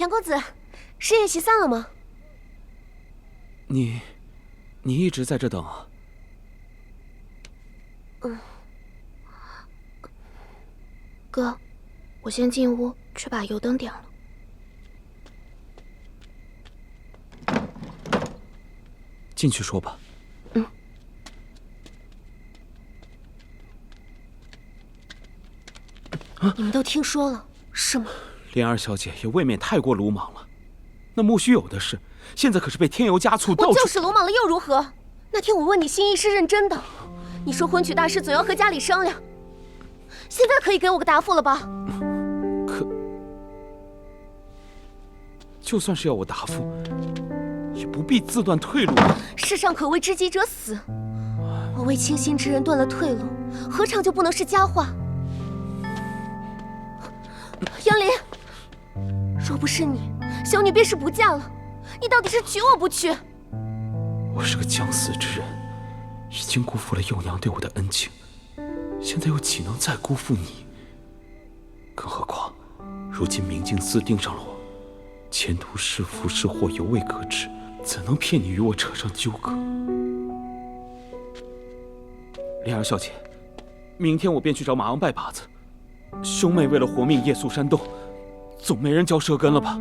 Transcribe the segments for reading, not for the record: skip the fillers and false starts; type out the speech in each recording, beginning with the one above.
杨公子，试宴席散了吗？你一直在这等啊？哥，我先进屋去把油灯点了。进去说吧。你们都听说了是吗？莲儿小姐也未免太过鲁莽了。那莫须有的事，现在可是被添油加醋，到处……我就是鲁莽了又如何？那天我问你心意是认真的，你说婚娶大事总要和家里商量，现在可以给我个答复了吧？就算是要我答复，也不必自断退路。世上可谓知己者死，我为倾心之人断了退路，何尝就不能是佳话？杨林，若不是你，小女便是不嫁了。你到底是娶我不娶？我是个将死之人，已经辜负了幼娘对我的恩情，现在又岂能再辜负你？更何况，如今明镜司盯上了我，前途是福是祸犹未可知，怎能骗你与我扯上纠葛？莲儿小姐，明天我便去找马昂拜把子。兄妹为了活命夜宿山洞，总没人嚼舌根了吧？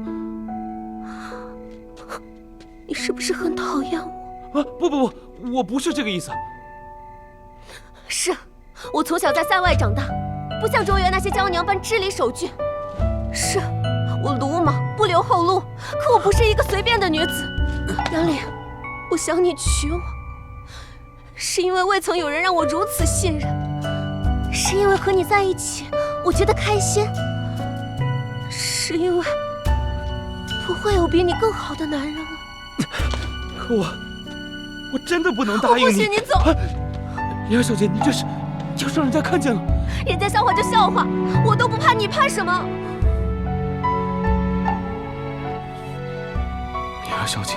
你是不是很讨厌我？不，我不是这个意思。是，我从小在塞外长大，不像周原那些娇娘般知礼守矩。是，我鲁莽不留后路，可我不是一个随便的女子。杨林，我想你娶我，是因为未曾有人让我如此信任，是因为和你在一起我觉得开心，是因为不会有比你更好的男人了。可我真的不能答应你。不许你走！莲儿小姐，你这是要是让人家看见了，人家笑话就笑话，我都不怕，你怕什么？莲儿小姐，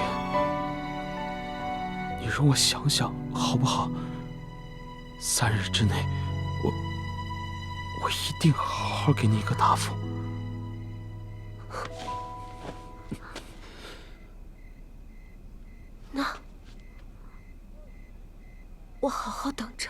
你容我想想好不好？3日之内，我一定好好给你一个答复。那我好好等着。